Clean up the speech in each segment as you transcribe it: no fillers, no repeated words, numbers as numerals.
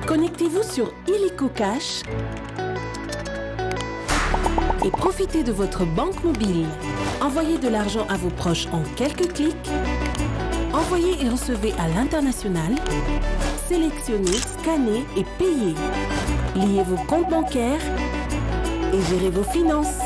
Connectez-vous sur Illico Cash et profitez de votre banque mobile. Envoyez de l'argent à vos proches en quelques clics. Envoyez et recevez à l'international. Sélectionnez, scannez et payez. Liez vos comptes bancaires et gérez vos finances.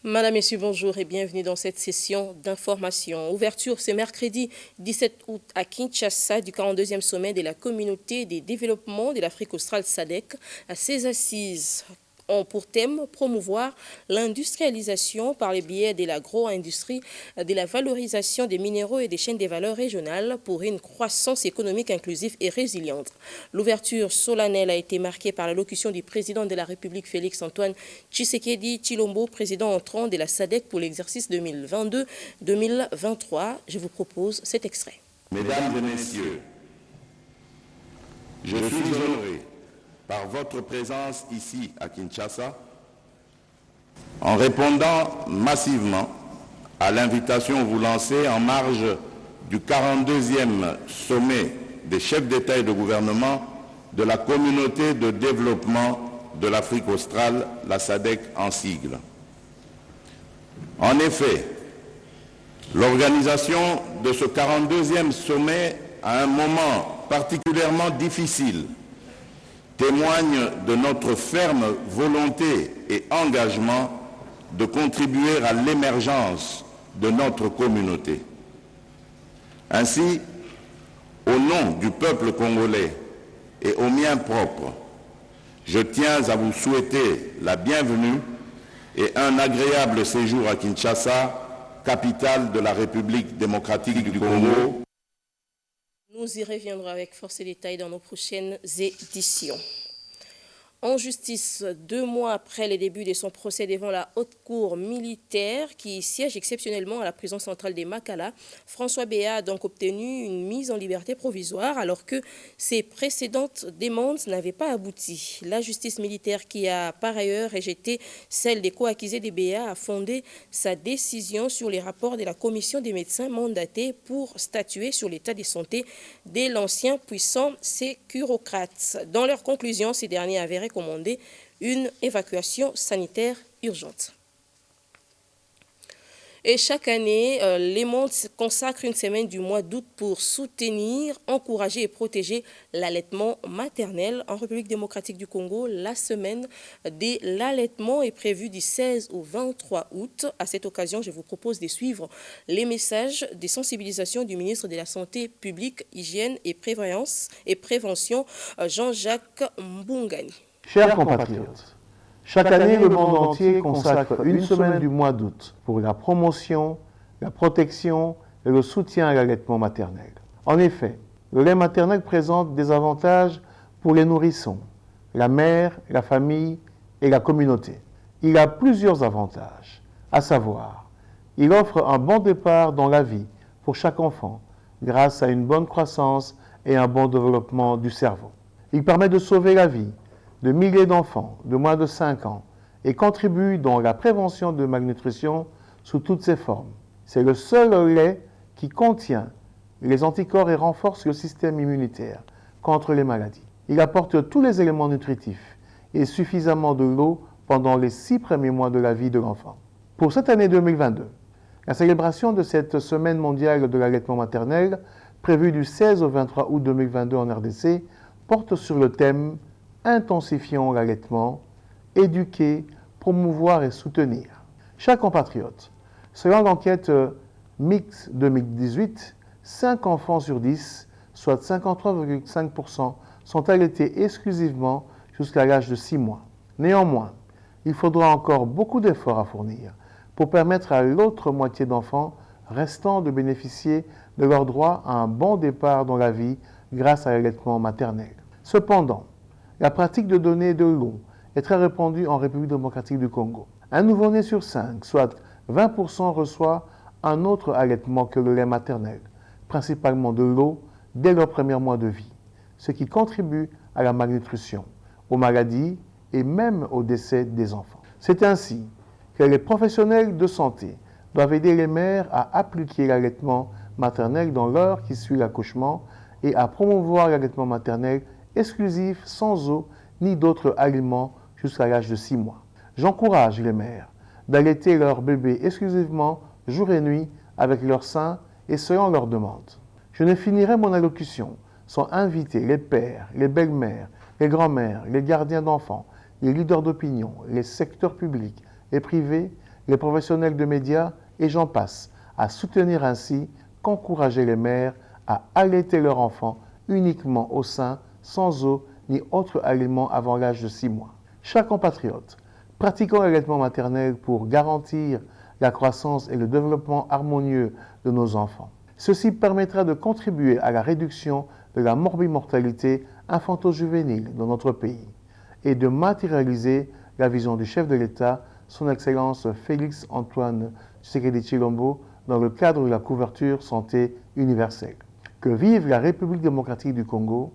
Madame, Messieurs, bonjour et bienvenue dans cette session d'information. Ouverture ce mercredi 17 août à Kinshasa du 42e sommet de la communauté des développements de l'Afrique australe SADC. À ces assises ont pour thème promouvoir l'industrialisation par le biais de l'agro-industrie, de la valorisation des minéraux et des chaînes des valeurs régionales pour une croissance économique inclusive et résiliente. L'ouverture solennelle a été marquée par l'allocution du président de la République Félix Antoine Tshisekedi Tshilombo, président entrant de la SADC pour l'exercice 2022-2023. Je vous propose cet extrait. Mesdames et messieurs, je suis honoré par votre présence ici à Kinshasa, en répondant massivement à l'invitation vous lancée en marge du 42e sommet des chefs d'État et de gouvernement de la communauté de développement de l'Afrique australe, la SADC en sigle. En effet, l'organisation de ce 42e sommet à un moment particulièrement difficile témoigne de notre ferme volonté et engagement de contribuer à l'émergence de notre communauté. Ainsi, au nom du peuple congolais et au mien propre, je tiens à vous souhaiter la bienvenue et un agréable séjour à Kinshasa, capitale de la République démocratique du Congo. Nous y reviendrons avec force et détails dans nos prochaines éditions. En justice, 2 mois après le début de son procès devant la haute cour militaire qui siège exceptionnellement à la prison centrale de Makala, François Béat a donc obtenu une mise en liberté provisoire alors que ses précédentes demandes n'avaient pas abouti. La justice militaire qui a par ailleurs rejeté celle des co-accusés de Béat a fondé sa décision sur les rapports de la commission des médecins mandatés pour statuer sur l'état de santé de l'ancien puissant sécurocrate. Dans leurs conclusions, ces derniers avaient recommandé une évacuation sanitaire urgente. Et chaque année, les mondes consacrent une semaine du mois d'août pour soutenir, encourager et protéger l'allaitement maternel. En République démocratique du Congo, la semaine de l'allaitement est prévue du 16 au 23 août. À cette occasion, je vous propose de suivre les messages de sensibilisation du ministre de la Santé publique, Hygiène et Prévention, Jean-Jacques Mbungani. Chers compatriotes, chaque année, le monde entier consacre une semaine du mois d'août pour la promotion, la protection et le soutien à l'allaitement maternel. En effet, le lait maternel présente des avantages pour les nourrissons, la mère, la famille et la communauté. Il a plusieurs avantages, à savoir, il offre un bon départ dans la vie pour chaque enfant grâce à une bonne croissance et un bon développement du cerveau. Il permet de sauver la vie de milliers d'enfants de moins de 5 ans et contribue dans la prévention de malnutrition sous toutes ses formes. C'est le seul lait qui contient les anticorps et renforce le système immunitaire contre les maladies. Il apporte tous les éléments nutritifs et suffisamment de l'eau pendant les 6 premiers mois de la vie de l'enfant. Pour cette année 2022, la célébration de cette semaine mondiale de l'allaitement maternel, prévue du 16 au 23 août 2022 en RDC, porte sur le thème intensifions l'allaitement, éduquer, promouvoir et soutenir. Chers compatriotes, selon l'enquête Mix 2018, 5 enfants sur 10, soit 53,5%, sont allaités exclusivement jusqu'à l'âge de 6 mois. Néanmoins, il faudra encore beaucoup d'efforts à fournir pour permettre à l'autre moitié d'enfants restants de bénéficier de leur droit à un bon départ dans la vie grâce à l'allaitement maternel. Cependant, la pratique de donner de l'eau est très répandue en République démocratique du Congo. Un nouveau-né sur 5, soit 20%, reçoit un autre allaitement que le lait maternel, principalement de l'eau, dès leurs premiers mois de vie, ce qui contribue à la malnutrition, aux maladies et même au décès des enfants. C'est ainsi que les professionnels de santé doivent aider les mères à appliquer l'allaitement maternel dans l'heure qui suit l'accouchement et à promouvoir l'allaitement maternel exclusif sans eau ni d'autres aliments jusqu'à l'âge de 6 mois. J'encourage les mères d'allaiter leur bébé exclusivement jour et nuit avec leur sein et selon leur demande. Je ne finirai mon allocution sans inviter les pères, les belles-mères, les grands-mères, les gardiens d'enfants, les leaders d'opinion, les secteurs publics et privés, les professionnels de médias et j'en passe, à soutenir ainsi qu'encourager les mères à allaiter leurs enfants uniquement au sein, sans eau ni autre aliment avant l'âge de 6 mois. Chers compatriotes, pratiquons l'allaitement maternel pour garantir la croissance et le développement harmonieux de nos enfants. Ceci permettra de contribuer à la réduction de la morbimortalité infanto-juvénile dans notre pays et de matérialiser la vision du chef de l'État, son Excellence Félix Antoine Tshisekedi Tshilombo, dans le cadre de la couverture santé universelle. Que vive la République démocratique du Congo,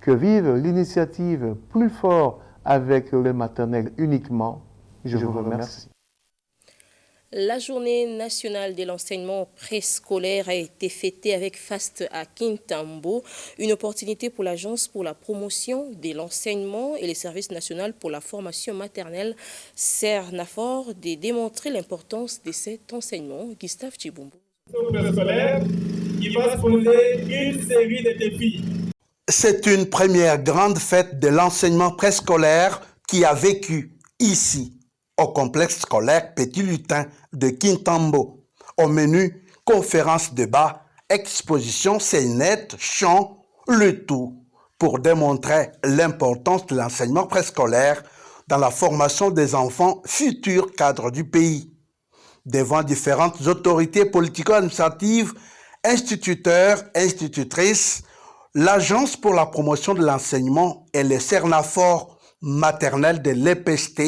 que vive l'initiative Plus fort avec le lait maternel uniquement. Je vous remercie. La journée nationale de l'enseignement préscolaire a été fêtée avec faste à Kintambo, une opportunité pour l'Agence pour la promotion de l'enseignement et les services nationaux pour la formation maternelle CERNAFOR de démontrer l'importance de cet enseignement. Gustave Tchibumbu. Préscolaire qui va se poser une série de défis. C'est une première grande fête de l'enseignement préscolaire qui a vécu ici, au complexe scolaire Petit Lutin de Kintambo. Au menu, conférences, débats, expositions, scénettes, chants, le tout pour démontrer l'importance de l'enseignement préscolaire dans la formation des enfants futurs cadres du pays. Devant différentes autorités politico-administratives, instituteurs, institutrices, l'Agence pour la promotion de l'enseignement et le CERNAFOR maternel de l'EPST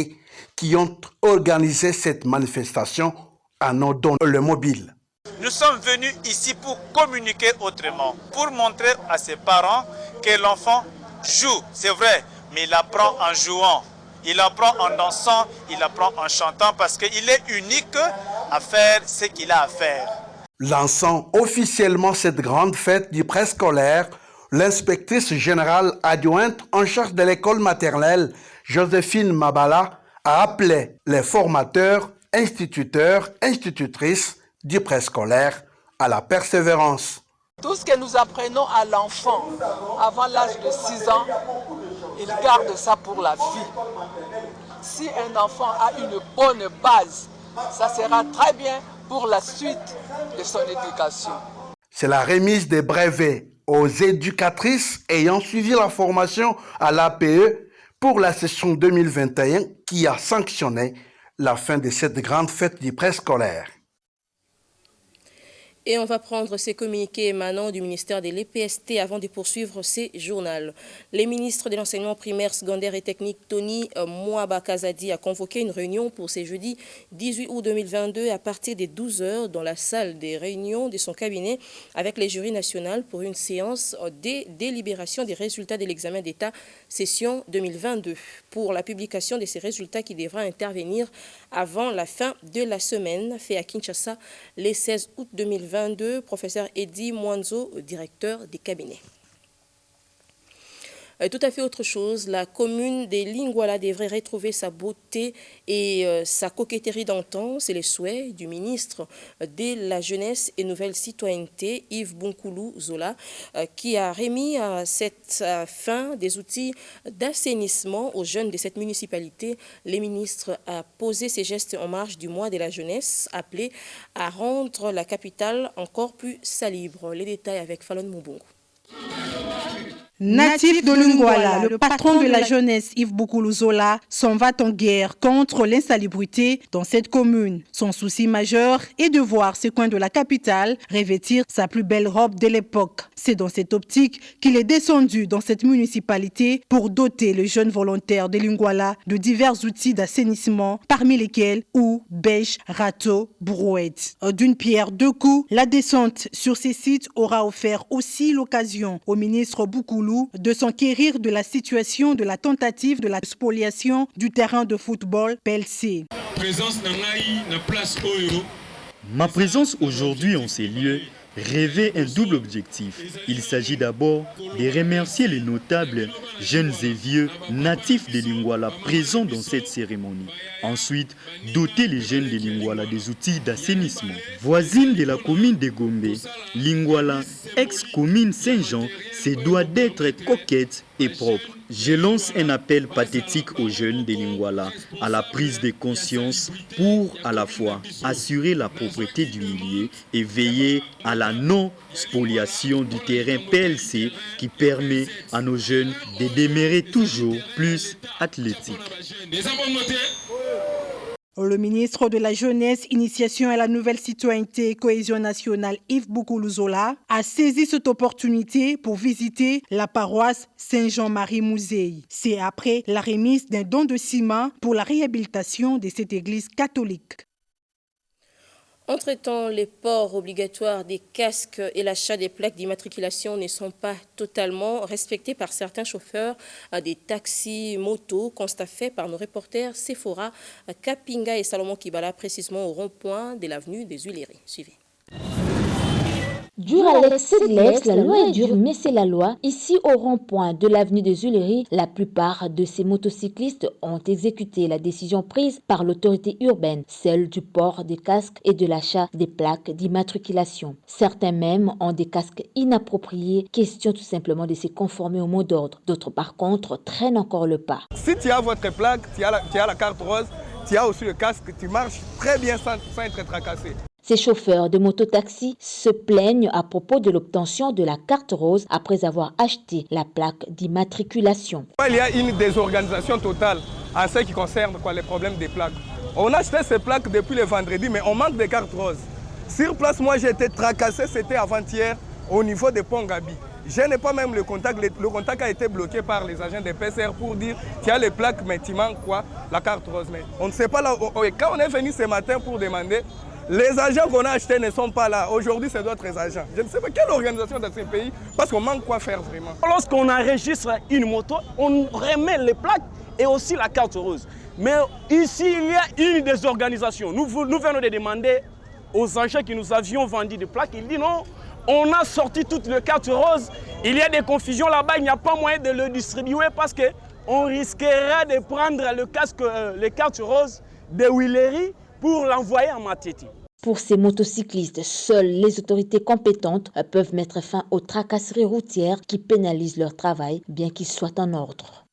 qui ont organisé cette manifestation à nos dons le mobile. Nous sommes venus ici pour communiquer autrement, pour montrer à ses parents que l'enfant joue, c'est vrai, mais il apprend en jouant, il apprend en dansant, il apprend en chantant parce qu'il est unique à faire ce qu'il a à faire. Lançant officiellement cette grande fête du préscolaire, l'inspectrice générale adjointe en charge de l'école maternelle, Joséphine Mabala, a appelé les formateurs, instituteurs, institutrices du préscolaire à la persévérance. Tout ce que nous apprenons à l'enfant avant l'âge de 6 ans, il garde ça pour la vie. Si un enfant a une bonne base, ça sera très bien pour la suite de son éducation. C'est la remise des brevets aux éducatrices ayant suivi la formation à l'APE pour la session 2021 qui a sanctionné la fin de cette grande fête du préscolaire. Et on va prendre ces communiqués émanant du ministère de l'EPST avant de poursuivre ces journaux. Les ministres de l'enseignement primaire, secondaire et technique, Tony Mwaba Kazadi, a convoqué une réunion pour ce jeudi 18 août 2022 à partir des 12 h dans la salle des réunions de son cabinet avec les jurys nationaux pour une séance de délibération des résultats de l'examen d'État session 2022 pour la publication de ces résultats qui devra intervenir avant la fin de la semaine, fait à Kinshasa le 16 août 2022. Professeur Eddy Mwanzo, directeur des cabinets. Tout à fait autre chose, la commune de Lingwala devrait retrouver sa beauté et sa coquetterie d'antan. C'est le souhait du ministre de la Jeunesse et Nouvelle Citoyenneté, Yves Bunkoulou Zola, qui a remis à cette fin des outils d'assainissement aux jeunes de cette municipalité. Le ministre a posé ses gestes en marge du mois de la jeunesse, appelé à rendre la capitale encore plus salubre. Les détails avec Fallon Moubongo. Natif de Lingwala, le patron de la jeunesse Yves Boukoulou Zola s'en va en guerre contre l'insalubrité dans cette commune. Son souci majeur est de voir ces coins de la capitale revêtir sa plus belle robe de l'époque. C'est dans cette optique qu'il est descendu dans cette municipalité pour doter les jeunes volontaires de Lingwala de divers outils d'assainissement, parmi lesquels houes, bêches, râteaux, brouettes. D'une pierre deux coups, la descente sur ces sites aura offert aussi l'occasion au ministre Boukoulou de s'enquérir de la situation de la tentative de la spoliation du terrain de football PLC. Ma présence aujourd'hui en ces lieux revêt un double objectif. Il s'agit d'abord de remercier les notables, jeunes et vieux, natifs de Lingwala présents dans cette cérémonie. Ensuite, doter les jeunes de Lingwala des outils d'assainissement. Voisine de la commune de Gombe, Lingwala, ex-commune Saint-Jean, se doit d'être coquette et propre. Je lance un appel pathétique aux jeunes de Lingwala à la prise de conscience pour, à la fois, assurer la propriété du milieu et veiller à la non-spoliation du terrain PLC qui permet à nos jeunes de demeurer toujours plus athlétiques. Le ministre de la Jeunesse, Initiation à la Nouvelle Citoyenneté et Cohésion Nationale, Yves Boukoulou Zola, a saisi cette opportunité pour visiter la paroisse Saint-Jean-Marie Mouzei. C'est après la remise d'un don de ciment pour la réhabilitation de cette église catholique. Entre-temps, les ports obligatoires des casques et l'achat des plaques d'immatriculation ne sont pas totalement respectés par certains chauffeurs des taxis motos, constat fait par nos reporters Sephora, Kapinga et Salomon Kibala, précisément au rond-point de l'avenue des Huileries. Suivez. Dur à l'excès de l'ex, la loi est dure, mais c'est la loi. Ici, au rond-point de l'avenue des Huileries, la plupart de ces motocyclistes ont exécuté la décision prise par l'autorité urbaine, celle du port des casques et de l'achat des plaques d'immatriculation. Certains même ont des casques inappropriés, question tout simplement de se conformer au mot d'ordre. D'autres, par contre, traînent encore le pas. Si tu as votre plaque, tu as la carte rose, tu as aussi le casque, tu marches très bien sans être tracassé. Ces chauffeurs de mototaxi se plaignent à propos de l'obtention de la carte rose après avoir acheté la plaque d'immatriculation. Il y a une désorganisation totale en ce qui concerne les problèmes des plaques. On a acheté ces plaques depuis le vendredi, mais on manque de cartes roses. Sur place, moi j'ai été tracassé, c'était avant-hier au niveau de Pont Gabi. Je n'ai pas même le contact. Le contact a été bloqué par les agents des PCR pour dire qu'il y a les plaques, mais il manque quoi? La carte rose. Mais on ne sait pas là. Quand on est venu ce matin pour demander, les agents qu'on a achetés ne sont pas là. Aujourd'hui, c'est d'autres agents. Je ne sais pas quelle organisation dans ces pays, parce qu'on manque quoi faire vraiment. Lorsqu'on enregistre une moto, on remet les plaques et aussi la carte rose. Mais ici, il y a une des organisations. Nous venons de demander aux agents qui nous avions vendu des plaques. Ils disent non, on a sorti toutes les cartes roses. Il y a des confusions là-bas, il n'y a pas moyen de le distribuer parce qu'on risquerait de prendre le casque, les cartes roses de Huileries pour l'envoyer en Matete. Pour ces motocyclistes, seules les autorités compétentes peuvent mettre fin aux tracasseries routières qui pénalisent leur travail, bien qu'ils soient en ordre.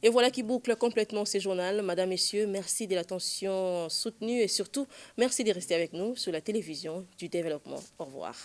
Et voilà qui boucle complètement ce journal. Madame, Messieurs, merci de l'attention soutenue et surtout, merci de rester avec nous sur la télévision du développement. Au revoir.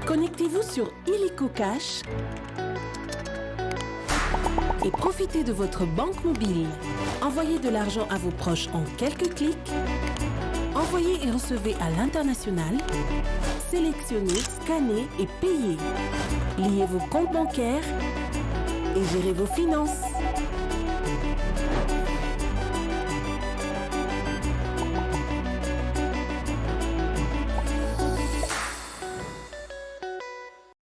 Connectez-vous sur Illico Cash et profitez de votre banque mobile. Envoyez de l'argent à vos proches en quelques clics. Envoyez et recevez à l'international. Sélectionnez, scannez et payez. Liez vos comptes bancaires et gérez vos finances.